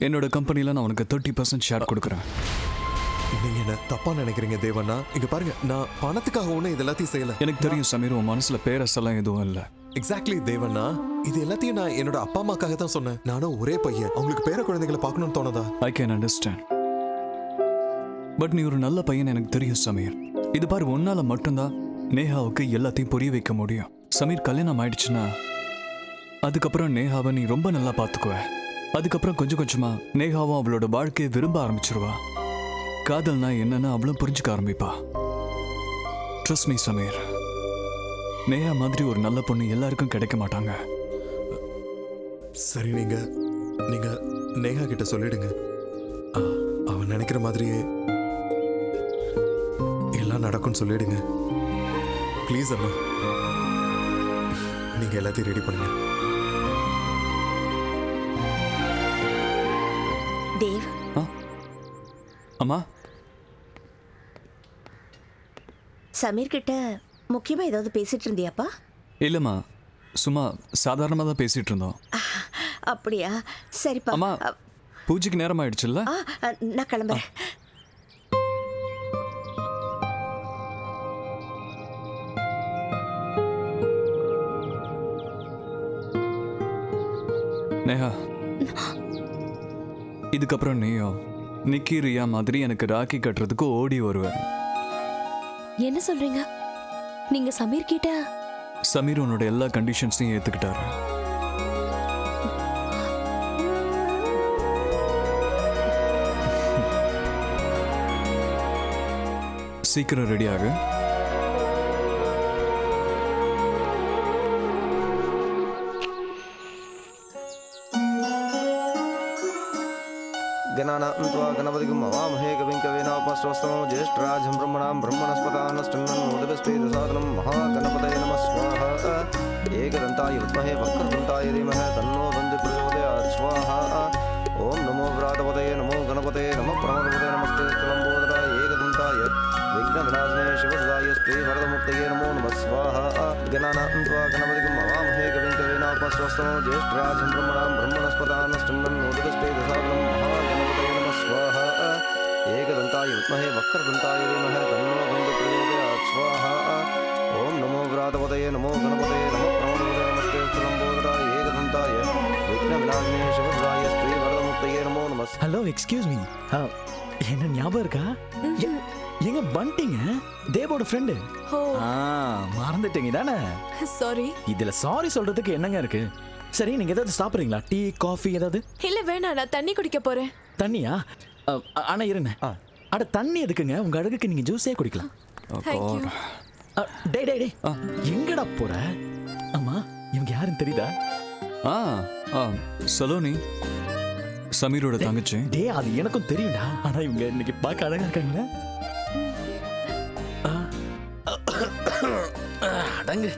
என்னோட கம்பெனியில் நான் உனக்கு 30% ஷேர் கொடுக்குறேன். நீங்க என்ன தப்பா நினைக்கிறீங்க தேவண்ணா? இங்க பாருங்க, நான் பணத்துக்காக ஒண்ணு இது எல்லாத்தையும் செய்யல. எனக்கு தெரியும் சமீர், உன் மனசுல பேரஸெல்லாம் எதுவும் இல்லை. எக்ஸாக்ட்லி தேவண்ணா, இது எல்லாத்தையும் நான் என்னோட அப்பா அம்மாக்காக தான் சொன்னேன். நானும் ஒரே பையன், அவங்களுக்கு பேர குழந்தைகளை பார்க்கணும்னு தோணுதா? I can understand. பட் நீ ஒரு நல்ல பையன் எனக்கு தெரியும் சமீர். இது பாரு, உன்னால மட்டும்தான் நேஹாவுக்கு எல்லாத்தையும் புரிய வைக்க முடியும். சமீர், கல்யாணம் ஆயிடுச்சுன்னா அதுக்கப்புறம் நேஹாவை நீ ரொம்ப நல்லா பார்த்துக்குவ. அதுக்கப்புறம் கொஞ்சம் கொஞ்சமா நேஹாவும் அவளோட வாழ்க்கையை விரும்ப ஆரம்பிச்சிருவா. காதல்னா என்னன்னு அவளும் புரிஞ்சுக்க ஆரம்பிப்பா. ட்ரஸ்ட் மீ சமீர், நேஹா மாதிரி ஒரு நல்ல பொண்ணு எல்லாருக்கும் கிடைக்க மாட்டாங்க. சரி, நீங்க நீங்க நேஹா கிட்ட சொல்லிடுங்க. அவன் நினைக்கிற மாதிரியே எல்லாம் நடக்கும்னு சொல்லிடுங்க. ப்ளீஸ் அம்மா, நீங்க எல்லாத்தையும் ரெடி பண்ணுங்க. தேவ், அம்மா, சமீர் கிட்ட முக்கியமா ஏதாவது பேசிட்டு இருந்தியாப்பா? இல்லம்மா, சும்மா சாதாரணமாக தான் பேசிட்டு இருந்தோம். அப்படியா? சரிப்பா. அம்மா, பூஜைக்கு நேரம் ஆயிடுச்சுல்ல? நான் கிளம்புறேன். நேஹா, இதுக்கப்புறம் நீயும் நிக்கி ரியா மாதிரி எனக்கு ராக்கி கட்டுறதுக்கு ஓடி வருவேன். என்ன சொல்றீங்க? நீங்க சமீர் கிட்ட? சமீர் உன்னோட எல்லா கண்டிஷன்ஸையும் ஏத்துக்கிட்டாரு. சீக்கிரம் ரெடி ஆகு. गणानान्त्वा गणपतिगं हवामहे कविं कवीनापमश्रवस्तमो ज्येष्ठराजं ब्रह्मणां ब्रह्मणस्पदानश्चण्डन्नोदिभिस्पेदसादनं महागणपतये नमः स्वाहा। एकदन्ताय विद्महे वक्रतुण्डाय धीमहि तन्नो दन्ति प्रचोदयात् स्वाहा। ॐ नमो व्रातपतये नमो गणपतये नमः प्रमदपतये नमस्ते लम्बोदराय एकदन्ताय विघ्नविनाशने शिवसदाय श्रीवरदमुक्तये नमो नमः स्वाहा। गणानान्त्वा गणपतिगं हवामहे कविं कवीनापमश्रवस्तमो ज्येष्ठराजं ब्रह्मणां ब्रह्मणस्पदानश्चण्डन्नोदिभिस्पेदसादनं महागणपतये नमः स्वाहा। एकदन्ताय विद्महे वक्रतुण्डाय धीमहि तन्नो दन्ति प्रचोदयात् स्वाहा। ॐ नमो व्रातपतये नमो गणपतये नमः प्रमदपतये नमस्ते लम्बोदराय एकदन्ताय विघ्नविनाशने शिवसदाय श्रीवरदमुक्तये नमो नमः। ஹலோ, எக்ஸ்கியூஸ் மீ, என்ன ஞாபகம் இருக்கா? எங்க பண்டிங்க தேவோட ஃப்ரெண்டு. மறந்துட்டீங்க தானே? சாரி. இதுல சாரி சொல்றதுக்கு என்னங்க இருக்கு? சரி, நீங்க ஏதாவது சாப்பிடுறீங்களா? டீ, காஃபி ஏதாவது? இல்ல வேணாம், நான் தண்ணி குடிக்க போறேன். தண்ணியா? ஆனா இருங்க. அட, தண்ணி எதுக்குங்க? உங்க அழகுக்கு நீங்க ஜூஸே குடிக்கலாம். Thank you. டேய் டேய் டேய், எங்கடா போற? ஆமா, இவங்க யாருன்னு தெரியுதா? சலோனி, சமீரோட தங்கச்சி. டேய், அது எனக்கும் தெரியும்டா. ஆனா இவங்க இன்னைக்கு பார்க்க அழகா இருக்காங்களா? அடங்கு,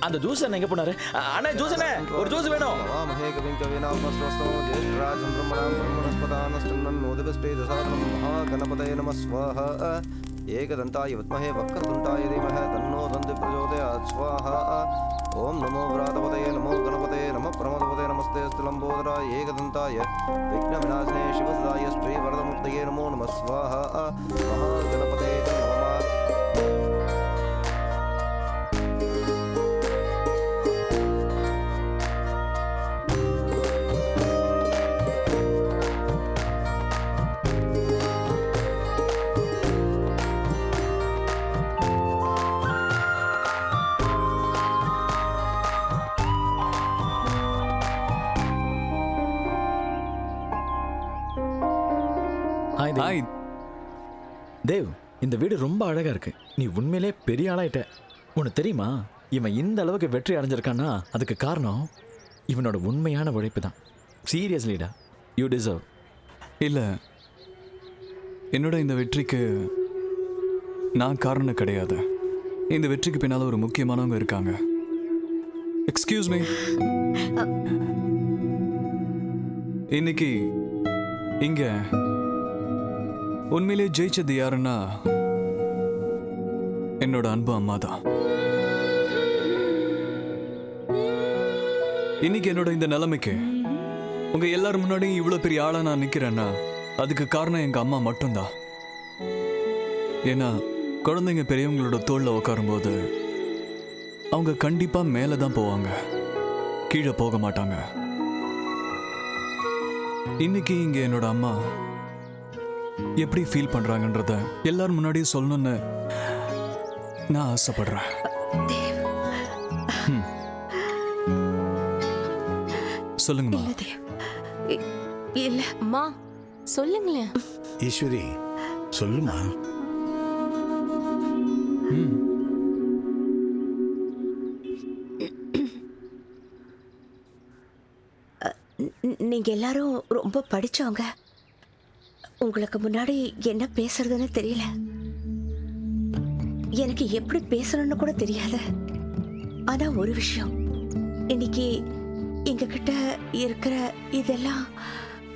அந்த ஜூஸ் எங்க போனாரு? அண்ணா, ஜூஸ் என்ன? ஒரு ஜூஸ் வேணும். हवामहे कविं कवीनापमश्रवस्तमो ज्येष्ठराजं ब्रह्मणां ब्रह्मणस्पदानश्चण्डन्नोदिभिस्पेदसादनं महागणपतये नमः स्वाहा। एकदन्ताय विद्महे वक्रतुण्डाय धीमहि तन्नो दन्ति प्रचोदयात् स्वाहा। ॐ नमो व्रातपतये नमो गणपतये नमः प्रमदपतये नमस्ते लम्बोदराय एकदन्ताय विघ्नविनाशने शिवसदाय श्रीवरदमुक्तये नमो नमः स्वाहा। महागणपतये नमः। ஹாய் தேவ், இந்த வீடு ரொம்ப அழகா இருக்கு. நீ உண்மையிலே பெரிய ஆளாயிட்ட. உனக்கு தெரியுமா, இவன் இந்த அளவுக்கு வெற்றி அடைஞ்சிருக்கான்னா அதுக்கு காரணம் இவனோட உண்மையான உழைப்பு தான். சீரியஸ்லிடா, யூ டிசர்வ். இல்லை, என்னோட இந்த வெற்றிக்கு நான் காரணம் கிடையாது. இந்த வெற்றிக்கு பின்னால் ஒரு முக்கியமானவங்க இருக்காங்க. எக்ஸ்கியூஸ் மீ, இன்னைக்கு இங்க உண்மையிலே ஜெயிச்சது யாருன்னா என்னோட அன்பு அம்மா தான். இன்னைக்கு என்னோட இந்த நிலைமைக்கு உங்க எல்லாரும் முன்னாடியும் இவ்வளவு பெரிய ஆளா நான் நிக்கிறேன்னா அதுக்கு காரணம் எங்க அம்மா மட்டும்தான். ஏன்னா குழந்தைங்க பெரியவங்களோட தோல்ல உட்காரும்போது அவங்க கண்டிப்பா மேல தான் போவாங்க, கீழே போக மாட்டாங்க. இன்னைக்கு இங்க என்னோட அம்மா எப்படி ஃபீல் பண்றாங்கன்றத எல்லாரும் முன்னாடியும் சொல்லணும்னு நான் ஆசைப்படுறேன். சொல்லுங்கம்மா. இல்ல தேவ், இல்ல. அம்மா சொல்லுங்களேன். ஈஸ்வரி சொல்லுமா. நீங்க எல்லாரும் ரொம்ப படிச்சவங்க. உங்களுக்கு முன்னாடி என்ன பேசுறதுன்னு தெரியல. எனக்கு எப்படி பேசணும்னு கூட தெரியாது. ஆனா ஒரு விஷயம், இன்னைக்கு எங்க கிட்ட இருக்கிற இதெல்லாம்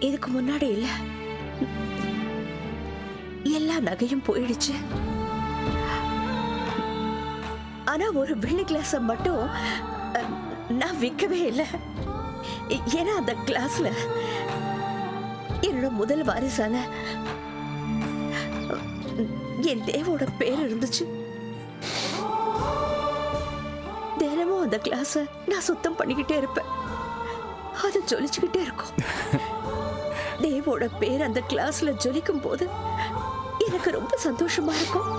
இதுக்கு முன்னாடி இல்ல. எல்லா நகையும் போயிடுச்சு. ஆனா ஒரு வெள்ளி கிளாஸ மட்டும் நான் விற்கவே இல்லை. ஏன்னா அந்த கிளாஸ்ல என்னோட முதல் வாரிசான என் தேவோட பேர் இருந்துச்சு. தினமும் அந்த கிளாஸ நான் சுத்தம் பண்ணிக்கிட்டே இருப்பேன். அது ஜொலிச்சுக்கிட்டே இருக்கும். தேவோட பேர் அந்த கிளாஸ்ல ஜொலிக்கும் போது எனக்கு ரொம்ப சந்தோஷமா இருக்கும்.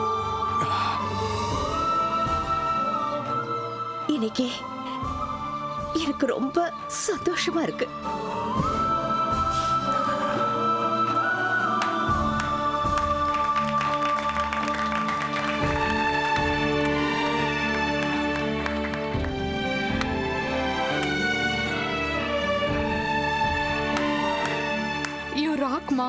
இன்னைக்கு எனக்கு ரொம்ப சந்தோஷமா இருக்கு. யூ ராக்மா.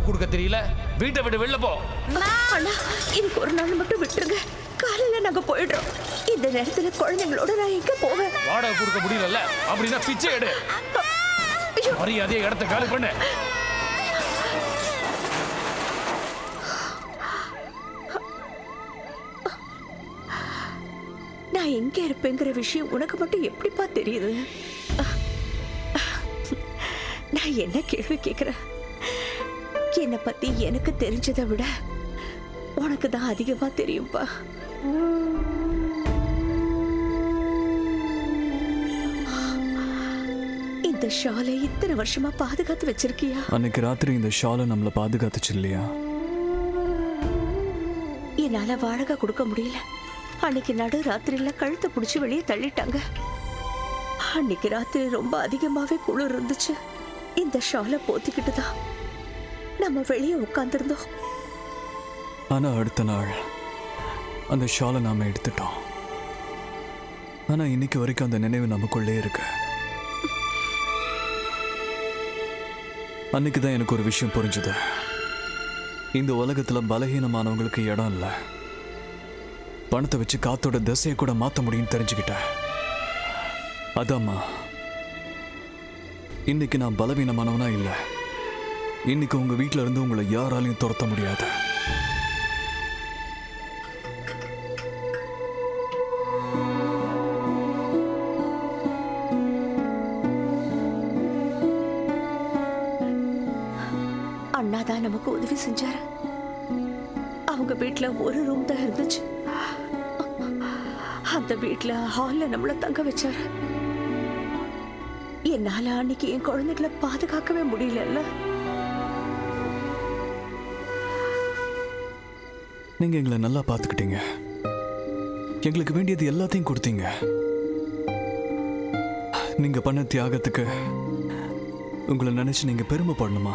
கொடுக்க தெரியல, வீட்டை விட்டு வெளில போ. அண்ணா, இன்னைக்கு ஒரு நாள் மட்டும் விட்டுருங்க. காலையில நாங்க போயிடுறோம். இந்த நேரத்துல குழந்தைங்களோட நான் எங்க போவேன்? வாடகை கொடுக்க முடியல அப்படின்னா பிச்சை எடு. மரியாதையை இடத்த காலி பண்ணு. நான் எங்க இருப்பேங்கிற விஷயம் உனக்கு மட்டும் எப்படிப்பா தெரியுது? நான் என்ன கேள்வி கேட்கிறேன்? என்னை பத்தி எனக்கு தெரிஞ்சதை விட உனக்கு தான் அதிகமா தெரியும்பா. இந்த ஷாலை இத்தனை வருஷமா பாதுகாத்து வச்சிருக்கியா? அன்னைக்கு ராத்திரி இந்த ஷாலை நம்மளை பாதுகாத்துச்சு இல்லையா? என்னால வாடகை கொடுக்க முடியல. அன்னைக்கு நடு ராத்திரியில கழுத்தை பிடிச்சி வெளியே தள்ளிட்டாங்க. அன்னைக்கு ராத்திரி ரொம்ப அதிகமாவே குளிர் இருந்துச்சு. இந்த ஷாலை போத்திக்கிட்டு தான் நம்ம வெளியே உட்கார்ந்திருந்தோம். ஆனா அடுத்த நாள் அந்த ஷாலை நாம எடுத்துட்டோம். ஆனா இன்னைக்கு வரைக்கும் அந்த நினைவு நமக்குள்ளே இருக்கு. அன்னைக்கு தான் எனக்கு ஒரு விஷயம் புரிஞ்சுது. இந்த உலகத்துல பலகீனமானவங்களுக்கு இடம் இல்லை. பணத்தை வச்சு காத்தோட திசையை கூட மாற்ற முடியும்னு தெரிஞ்சுக்கிட்டேன். அதாம்மா, இன்னைக்கு நான் பலவீனமானவனா இல்லை. இன்னைக்கு உங்க வீட்டில இருந்து உங்களை யாராலையும் துரத்த முடியாது. அண்ணா தான் நமக்கு உதவி செஞ்சாரு. அவங்க வீட்ல ஒரு ரூம் தான் இருந்துச்சு. அந்த வீட்ல ஹால்ல நம்மள தங்க வச்சாரு. என்னால அன்னைக்கு என் குழந்தைகளை பாதுகாக்கவே முடியல. நீங்க எங்களை நல்லா பார்த்துக்கிட்டீங்க. எங்களுக்கு வேண்டியது எல்லாத்தையும் கொடுத்தீங்க. நீங்க பண்ண தியாகத்துக்கு உங்களை நினைச்சு நீங்க பெருமைப்படணுமா?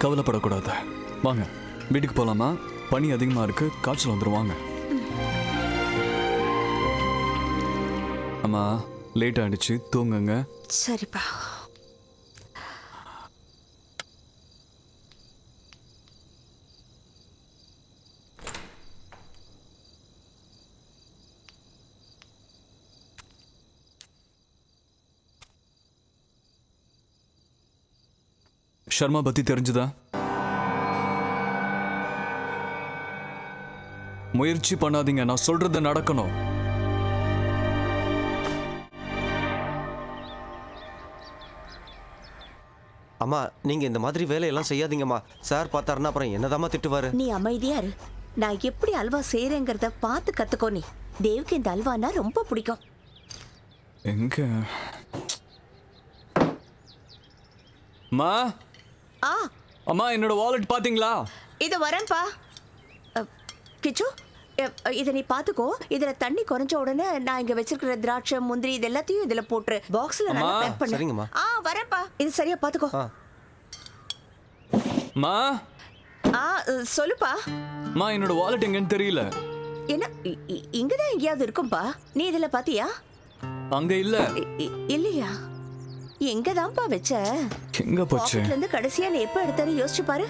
கவலைப்படக்கூடாது. வாங்க வீட்டுக்கு போலாமா? பனி அதிகமா இருக்கு, காய்ச்சல் வந்துருவாங்க. அம்மா லேட் ஆயிடுச்சு, தூங்குங்க. சரிப்பா. ஷர்மா பத்தி தெரிஞ்சுதா? முயற்சி பண்ணாதீங்க, நான் சொல்றது நடக்கணும். அம்மா நீங்க இந்த மாதிரி வேலையெல்லாம் செய்யாதீங்கம்மா. சார் பார்த்தாருன்னா அப்புறம் என்னதாம்மா திட்டுவாரு. நீ அமைதியா இரு. நான் எப்படி அல்வா செய்யறேங்கிறத பார்த்து கத்துக்கோ. நீ தேவுக்கு இந்த அல்வானா ரொம்ப பிடிக்கும். எங்க அம்மா? ஆ அம்மா என்னோட வாலெட் பாத்தீங்களா? இது வரேன்ப்பா. கிச்சு, இதை நீ பாத்துக்கோ. இதுல தண்ணி குறைஞ்ச உடனே நான் இங்க வச்சிருக்கிற திராட்சை, முந்திரி இது எல்லாத்தையும் இதுல போட்டுரு. பாக்ஸ்ல நல்லா பேக் பண்ணு. சரிங்கம்மா. வரேன்ப்பா. இது சரியா பாத்துக்கோ. அம்மா சொல்லுப்பா. அம்மா என்னோட வாலெட் எங்கன்னு தெரியல. என்ன இங்கதான் எங்கேயாவது இருக்கும்பா. நீ இதுல பாத்தியா? அங்க இல்ல. இல்லையா? எங்கதான்ப்பா வச்ச? எங்க போச்சு? பாக்கெட்ல இருந்து கடைசியா நீ எப்ப எடுத்தாரு யோசிச்சு பாரு.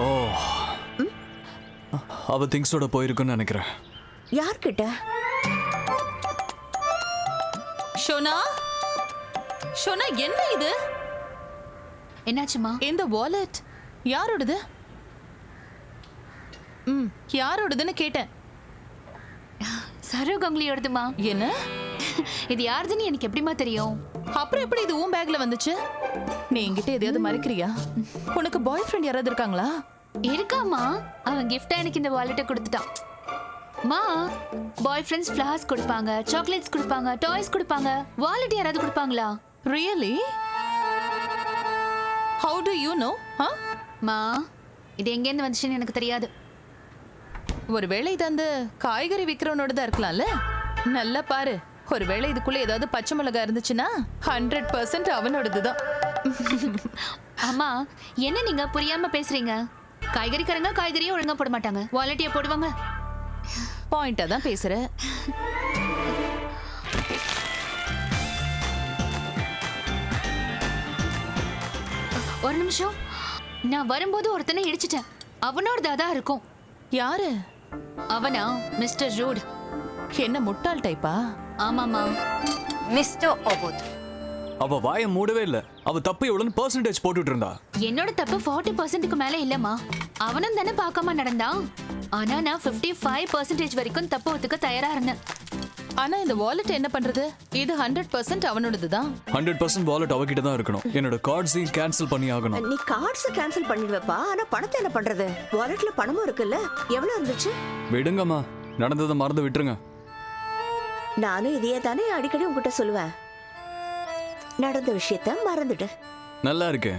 ஓ, அவ திங்ஸோட போயிருக்குன்னு நினைக்கிறேன். யார்கிட்ட? ஷோனா, ஷோனா என்ன இது? என்னாச்சுமா? இந்த வாலெட் யாரோடது? யாரோடதுன்னு கேட்டேன். சரோ கங்குலியோடதுமா. என்ன? இது யாருதுன்னு எனக்கு எப்படிமா தெரியும்? அப்புறம் எப்படி இது உன் பேக்ல வந்துச்சு? நீ என்கிட்ட எதையாவது மறைக்கிறியா? உனக்கு பாய் ஃப்ரெண்ட் யாராவது இருக்காங்களா? இருக்காமா. அவன் கிஃப்டா எனக்கு இந்த வாலெட்டை கொடுத்துட்டான். மா, பாய் ஃப்ரெண்ட்ஸ் ஃப்ளவர்ஸ் கொடுப்பாங்க, சாக்லேட்ஸ் கொடுப்பாங்க, டாய்ஸ் கொடுப்பாங்க. வாலெட் யாராவது கொடுப்பாங்களா? Really? How do you know? மா, இது எங்கேருந்து வந்துச்சுன்னு எனக்கு தெரியாது. ஒருவேளை இது அந்த காய்கறி விற்கிறவனோட தான் இருக்கலாம்ல. நல்லா பாரு. ஒருவேளை இதுக்குள்ள ஏதாவது பச்சை மிளகாய் இருந்துச்சுன்னா 100% அவனோடதுதான். அம்மா, என்ன நீங்க புரியாம பேசுறீங்க? காய்கறிக்காரங்க காய்கறியே ஒழுங்கா போட மாட்டாங்க, வாலெட்டியா போடுவாங்க. பாயிண்டா தான் பேசுற. ஒரு நிமிஷம். நான் வரும்போது ஒருத்தனை இடிச்சிட்டேன். அவனோடதா தான் இருக்கும். யாரு? அவனா மிஸ்டர் ரூட். என்ன முட்டாள் டைப்பா? ஆமாமா. மிஸ்டர் ஒபோத். அவ வாயை மூடவே இல்ல. அவ தப்பு எவ்வளவுன்னு பெர்சன்டேஜ் போட்டுட்டு இருந்தா. என்னோட தப்பு 40%க்கு மேல இல்லம்மா. அவனும் தானே பார்க்காம நடந்தான். ஆனா நான் 55% வரைக்கும் தப்பு ஒத்துக்க தயாரா இருந்தேன். ஆனா இந்த வாலெட் என்ன பண்றது? இது 100% அவனோடதுதான். 100% வாலெட் அவகிட்ட தான் இருக்கணும். என்னோட கார்ட்ஸையும் கேன்சல் பண்ணி ஆகணும். நீ கார்ட்ஸ் கேன்சல் பண்ணிடுவப்பா. ஆனா பணத்தை என்ன பண்றது? வாலெட்ல பணமும் இருக்குல்ல. எவ்வளவு இருந்துச்சு? விடுங்கம்மா, நடந்ததை மறந்து விட்டுருங்க. நானும் இதையே தானே அடிக்கடி உங்ககிட்ட சொல்லுவேன். நடந்த விஷயத்த மறந்துட்டு. நல்லா இருக்கு.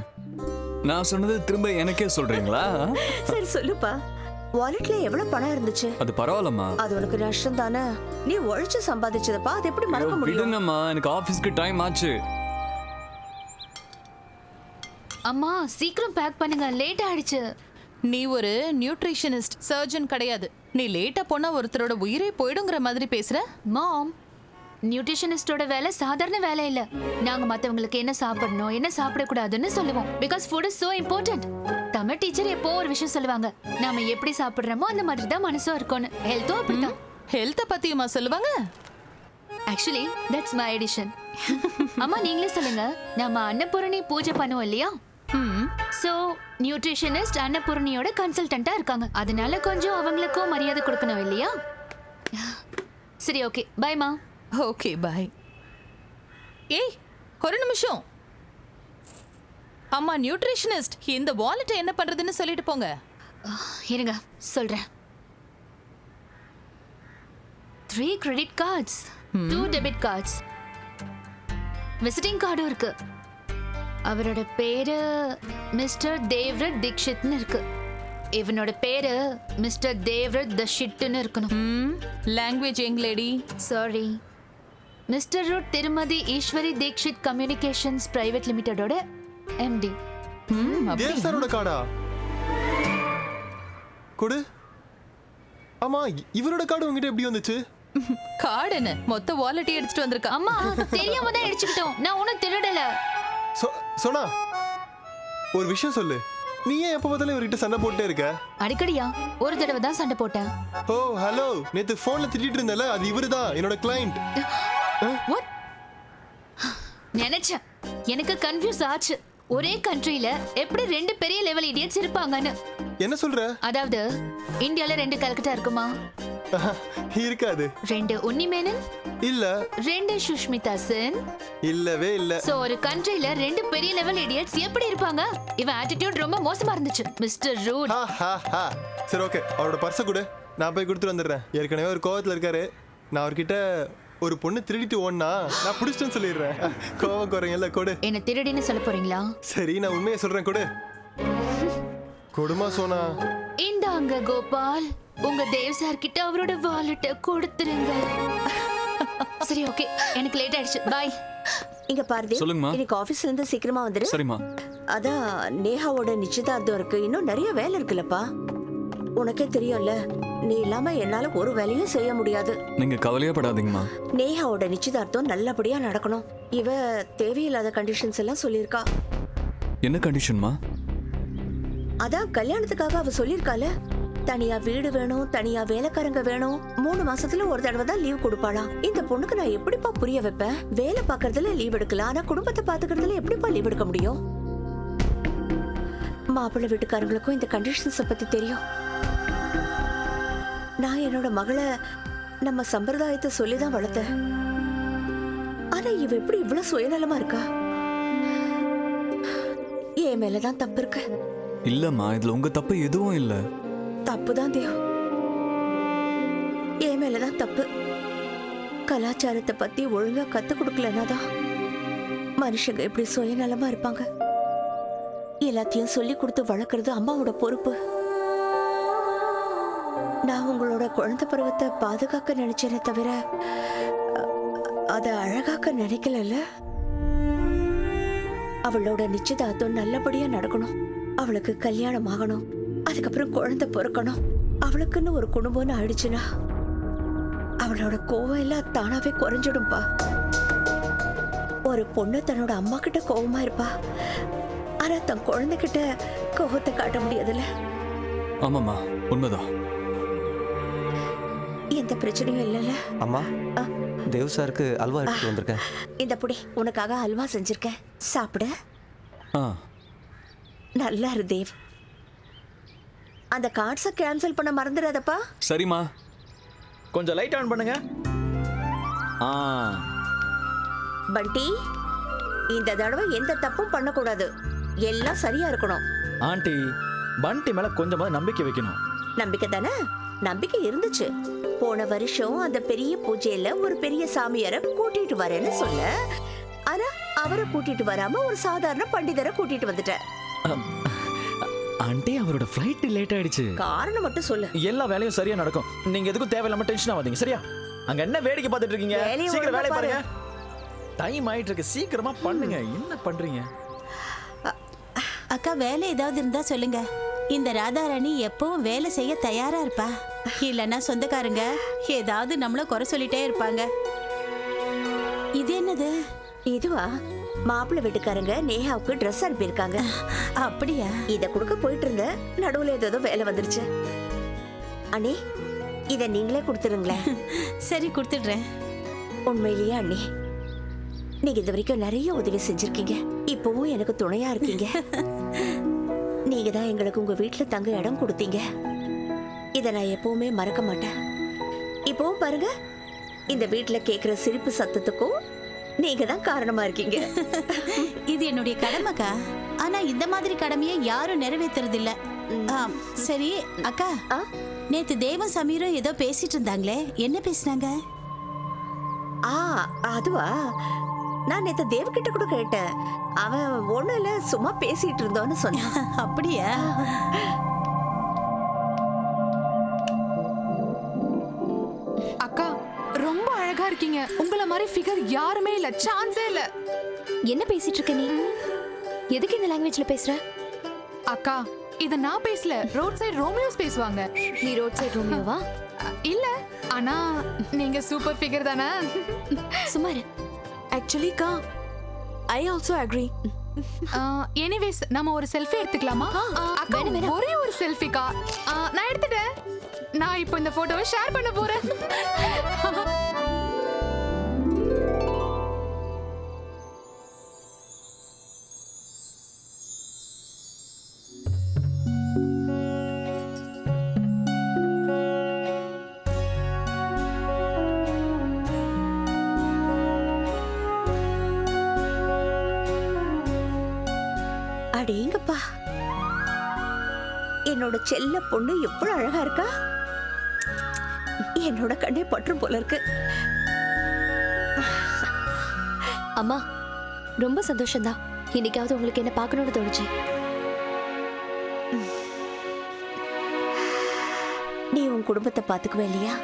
நான் சொன்னது திரும்ப எனக்கே சொல்றீங்களா? சரி சொல்லுப்பா. வாலெட்ல எவ்வளவு பணம் இருந்துச்சு? அது பரவாயில்லம்மா. அது உனக்கு நஷ்டம் தானே. நீ உழைச்சு சம்பாதிச்சதப்பா, அது எப்படி மறக்க முடியும்? விடுங்கம்மா, எனக்கு ஆபீஸ்க்கு டைம் ஆச்சு. அம்மா சீக்கிரம் பேக் பண்ணுங்க, லேட் ஆயிடுச்சு. நீ ஒரு நியூட்ரிஷனிஸ்ட், சர்ஜன் கிடையாது. நீ லேட்டா போனா ஒருத்தரோட உயிரே போயிடுங்கிற மாதிரி பேசுற. மாம், நியூட்ரிஷனிஸ்டோட வேலை சாதாரண வேலை இல்ல. நாங்க மத்தவங்களுக்கு என்ன சாப்பிடணும் என்ன சாப்பிடக்கூடாதுன்னு சொல்லுவோம். Because food is so important. Tamil teacher எப்போ ஒரு விஷயம் சொல்லுவாங்க, நாம எப்படி சாப்பிடுறோமோ அந்த மாதிரி தான் மனசும் இருக்கும்னு. ஹெல்த்தும் அப்படிதான். ஹெல்த்த பத்தியுமா சொல்லுவாங்க? Actually that's my edition. அம்மா நீங்களே சொல்லுங்க, நம்ம அன்னபூரணி பூஜை பண்ணுவோம் இல்லையா? சோ நியூட்ரிஷனிஸ்ட் அன்னபூரணியோட கன்சல்டன்ட்டா இருக்காங்க. அதனால கொஞ்சம் அவங்களுக்கும் மரியாதை கொடுக்கணும் இல்லையா? சரி, ஓகே பை மா. Okay bye. ஏய் ஒரு நிமிஷம். அம்மா நியூட்ரிஷனிஸ்ட், இந்த வாலெட் என்ன பண்றதுன்னு சொல்லிட்டு போங்க. இருங்க சொல்றேன். 3 credit cards, 2 debit cards, visiting கார்டும் இருக்கு. அவரோட பேரு மிஸ்டர் தேவ்ரத் தீக்ஷித்னு இருக்கு. இவனோட பேரு மிஸ்டர் தேவ்ரத் தஷிட்னு இருக்கணும். லாங்குவேஜ் எங்களேடி. சாரி. மிஸ்டர் ரூட் திருமதி ஈஸ்வரி தீக்ஷித் கம்யூனிகேஷன்ஸ் பிரைவேட் லிமிடெடோட MD. தேவ் சாரோட கார்டா? கொடு. ஆமா, இவரோட கார்டு உங்ககிட்ட எப்படி வந்துச்சு? கார்டு என்ன, மொத்த வாலெட் எடுத்துட்டு வந்திருக்கா. அம்மா தெரியாம தான் அடிச்சுக்கிட்டோம், நான் ஒன்னும் திருடல. சோனா, ஒரு விஷயம் சொல்லு. நீ ஏன் எப்ப பார்த்தாலும் இவர்கிட்ட சண்டை போட்டே இருக்க? அடிக்கடியா? ஒரு தடவை தான் சண்டை போட்டேன். ஓ ஹலோ, நேத்து போன்ல திட்டிட்டு இருந்தல, அது இவருதான், என்னோட கிளையண்ட். வாட்? நினைச்சேன், எனக்கு கன்ஃபியூஸ் ஆச்சு. ஒரே கண்ட்ரில எப்படி 2 பெரிய லெவல் இடியட்ஸ் இருப்பாங்கன்னு. என்ன சொல்ற? அதாவது இந்தியால 2 கல்கட்டா இருக்குமா? இருக்காது. 2 உன்னிமேனன் இல்ல. 2 சுஷ்மிதா சென் இல்லவே இல்ல. சோ ஒரு கண்ட்ரில 2 பெரிய லெவல் இடியட்ஸ் எப்படி இருப்பாங்க? இவன் ஆட்டிட்யூட் ரொம்ப மோசமா இருந்துச்சு மிஸ்டர் ரூட். சரி ஓகே, அவரோட பர்ஸை கொடு, நான் போய் கொடுத்துட்டு வந்துடுறேன். ஏற்கனவே ஒரு கோவத்துல இருக்காரு. நான் அவர்கிட்ட ஒரு பொண்ணு திருடிட்டு ஓடுனா நான் பிடிச்சிட்டேன்னு சொல்லிடுறேன். கோவம் குறையல, கொடு. என்ன திருடின்னு சொல்ல போறீங்களா? சரி, நான் உண்மையை சொல்றேன், கொடு. கொடுமா சோனா. இந்தாங்க கோபால், உங்க தேவ் சார் கிட்ட அவரோட வாலெட்டை கொடுத்துருங்க. சரி ஓகே, எனக்கு லேட் ஆயிடுச்சு, பை. இங்க பாரு, சொல்லுங்கம்மா. இன்னைக்கு ஆபீஸ்ல இருந்து சீக்கிரமா வந்துரு. சரிம்மா. அதான் நேஹாவோட நிச்சயதார்த்தம் இருக்கு, இன்னும் நிறைய வேலை இருக்குல்லப்பா. உனக்கே தெரியும்ல, நீ இல்லாம என்னால ஒரு வேலையும் செய்ய முடியாது. நீங்க கவலையே படாதீங்கம்மா. நேஹாவோட நிச்சயதார்த்தம் நல்லபடியா நடக்கணும். இவ தேவையில்லாத கண்டிஷன்ஸ் எல்லாம் சொல்லியிருக்கா. என்ன கண்டிஷன்மா? அதான் கல்யாணத்துக்காக அவ சொல்லியிருக்கால, தனியா வீடு வேணும், தனியா வேலைக்காரங்க வேணும், 3 மாசத்துல ஒரு தடவை தான் லீவ் கொடுப்பாளாம். இந்த பொண்ணுக்கு நான் எப்படிப்பா புரிய வைப்பேன்? வேலை பாக்குறதுல லீவ் எடுக்கலாம், ஆனா குடும்பத்தை பாத்துக்கிறதுல எப்படிப்பா லீவ் எடுக்க முடியும்? மாப்பிள்ளை வீட்டுக்காரங்களுக்கும் இந்த கண்டிஷன்ஸை பத்தி தெரியும். நான் என்னோட மகளை நம்ம சம்பிரதாயத்தை சொல்லிதான் வளர்த்தேன். ஆனா இவ எப்படி இவ்வளவு சுயநலமா இருக்கா? என் மேலதான் தப்பு இருக்கு. இல்லம்மா, இதுல உங்க தப்பு எதுவும் இல்ல. தப்புதான் தேவ், என் மேலதான் தப்பு. கலாச்சாரத்தை பத்தி ஒழுங்கா கத்து கொடுக்கலனாதான் மனுஷங்க எப்படி சுயநலமா இருப்பாங்க. எல்லாத்தையும் சொல்லி கொடுத்து வளர்க்கறது அம்மாவோட பொறுப்பு. நான் உங்களோட குழந்தை பருவத்தை பாதுகாக்க நினைச்சேனே தவிர அதை அழகாக்க நினைக்கல. அவளோட நிச்சயதார்த்தம் நல்லபடியா நடக்கணும், அவளுக்கு கல்யாணம் ஆகணும், அதுக்கப்புறம் குழந்தை பிறக்கணும். அவளுக்குன்னு ஒரு குடும்பம்னு ஆயிடுச்சுன்னா அவளோட கோவம் எல்லாம் தானாவே குறைஞ்சிடும்பா. ஒரு பொண்ணு தன்னோட அம்மா கிட்ட கோவமா இருப்பா, ஆனா தன் குழந்தைகிட்ட கோவத்தை காட்ட முடியாதுல்ல. ஆமாம்மா, உண்மைதான். எந்த பிரச்சனையும் இல்லைல்ல. அம்மா, தேவ் சாருக்கு அல்வா எடுத்து வந்திருக்கேன். இந்த புடி, உனக்காக அல்வா செஞ்சிருக்கேன், சாப்பிட. நல்லா இரு தேவ். அந்த கார்ட்ஸை கேன்சல் பண்ண மறந்துடாதப்பா. சரிம்மா. கொஞ்சம் லைட் ஆன் பண்ணுங்க. பண்டி, இந்த தடவை எந்த தப்பும் பண்ணக்கூடாது, எல்லாம் சரியா இருக்கணும். ஆண்டி, பண்டி மேல கொஞ்சமாவது நம்பிக்கை வைக்கணும். நம்பிக்கை தானே? நம்பிக்கை இருந்துச்சு. போன வருஷம் அந்த பெரிய பூஜையில ஒரு பெரிய சாமியாரை கூட்டிட்டு வரேன்னு சொல்ல, ஆனா அவரை கூட்டிட்டு வராம ஒரு சாதாரண பண்டிதரை கூட்டிட்டு வந்துட்டேன். ஆண்டி அவரோட ஃப்ளைட் லேட் ஆயிடுச்சு. காரணம் மட்டும் சொல்லு. எல்லா வேலையும் சரியா நடக்கும். நீங்க எதுக்கும் தேவையில்லாம டென்ஷன் ஆகாதீங்க சரியா? அங்க என்ன வேடிக்கை பார்த்துட்டு இருக்கீங்க? சீக்கிரம் வேலைய பாருங்க. டைம் ஆயிட்டு இருக்கு, சீக்கிரமா பண்ணுங்க. என்ன பண்றீங்க? அக்கா வேலை ஏதாவது இருந்தா சொல்லுங்க. இந்த ராதாராணி எப்பவும் வேலை செய்ய தயாரா இருப்பா. இல்லைன்னா சொந்தக்காரங்க ஏதாவது நம்மள குறை சொல்லிட்டே இருப்பாங்க. இது என்னது? இதுவா? மாப்பிள்ளை வீட்டுக்காரங்க நேஹாவுக்கு ட்ரெஸ் அனுப்பியிருக்காங்க. அப்படியா? இத கொடுக்க போயிட்டு இருந்த நடுவுல ஏதோ வேலை வந்துருச்சு. அண்ணே இத நீங்களே கொடுத்துருங்களேன். சரி கொடுத்துடுறேன். உண்மையிலேயே அண்ணே நீங்க இது வரைக்கும் நிறைய உதவி செஞ்சிருக்கீங்க. இப்பவும் எனக்கு துணையா இருக்கீங்க. நீங்க தான் எங்களுக்கு உங்க வீட்டுல தங்க இடம் கொடுத்தீங்க. இத நான் எப்பவுமே மறக்க மாட்டேன். இப்பவும் பாருங்க, இந்த வீட்டுல கேக்குற சிரிப்பு சத்தத்துக்கும் நீங்க தான் காரணமா இருக்கீங்க. இது என்னுடைய கடமைக்கா. ஆனா இந்த மாதிரி கடமையை யாரும் நிறைவேற்றுறது இல்ல. சரி அக்கா, நேத்து தேவன் சமீரும் ஏதோ பேசிட்டு இருந்தாங்களே, என்ன பேசினாங்க? அதுவா? நான் நேத்து தேவகிட்ட கூட கேட்டேன். அவன் ஒண்ணும் இல்ல, சும்மா பேசிட்டு இருந்தோன்னு சொன்னான். அப்படியா? அக்கா ரொம்ப அழகா இருக்கீங்க. உங்கள மாதிரி ஃபிகர் யாருமே இல்ல, சான்ஸே இல்ல. என்ன பேசிட்டு இருக்க நீ? எதுக்கு இந்த லாங்குவேஜ்ல பேசுற? அக்கா இத நான் பேசல, ரோட் சைடு ரோமியோஸ் பேசுவாங்க. நீ ரோட் சைடு ரோமியோவா? இல்ல, ஆனா நீங்க சூப்பர் ஃபிகர் தானே. சுமார். ஆக்சுவலி கா ஐ ஆல்சோ அக்ரி. எனிவேஸ் நம்ம ஒரு செல்ஃபி எடுத்துக்கலாமா? அக்கா ஒரே ஒரு செல்ஃபிக்கா. நான் எடுத்துட்டேன். நான் இப்போ இந்த போட்டோவை ஷேர் பண்ண போறேன். அடேங்கப்பா, என்னோட செல்ல பொண்ணு எவ்வளவு அழகா இருக்கா. என்னோட கண்ணே பற்றும் போல இருக்கு. அம்மா ரொம்ப சந்தோஷம்தான். இன்னைக்காவது உங்களுக்கு என்ன பார்க்கணும்னு தோணுச்சு. நீ உன் குடும்பத்தை பாத்துக்குவே இல்லையா?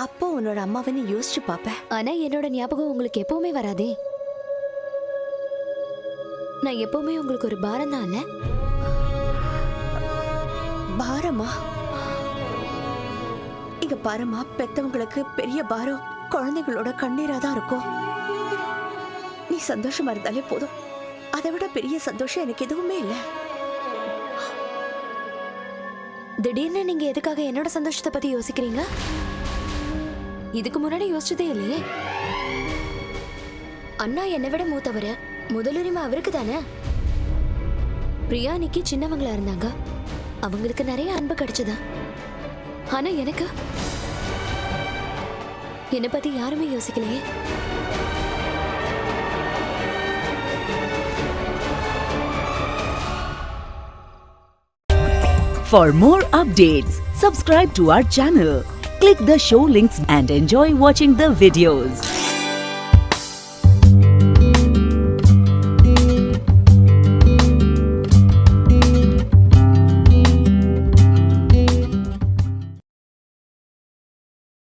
அப்போ உன்னோட அம்மாவை நீ யோசிச்சு பாப்ப. ஆனா என்னோட ஞாபகம் உங்களுக்கு எப்பவுமே வராதே. நான் எப்பவுமே உங்களுக்கு ஒரு பாரம் தான். இல்ல பாரமா? இங்க பாருமா, பெத்தவங்களுக்கு பெரிய பாரம் குழந்தைகளோட கண்ணீரா தான் இருக்கும். நீ சந்தோஷமா இருந்தாலே போதும். அதை விட பெரிய சந்தோஷம் எனக்கு எதுவுமே இல்லை. திடீர்னு நீங்க எதுக்காக என்னோட சந்தோஷத்தை பத்தி யோசிக்கிறீங்க? இதுக்கு முன்னாடி யோசிச்சதே இல்லையே. அண்ணா என்னை விட மூத்தவரு, முதலுரிமை அவருக்கு தானே. பிரியாணிக்கு சின்னவங்களா இருந்தாங்க, அவங்களுக்கு நிறைய அன்பு கிடைச்சதா. ஆனா எனக்கு என்னை பத்தி யாருமே யோசிக்கலையே. For more updates, subscribe to our channel, click the show links and enjoy watching the videos.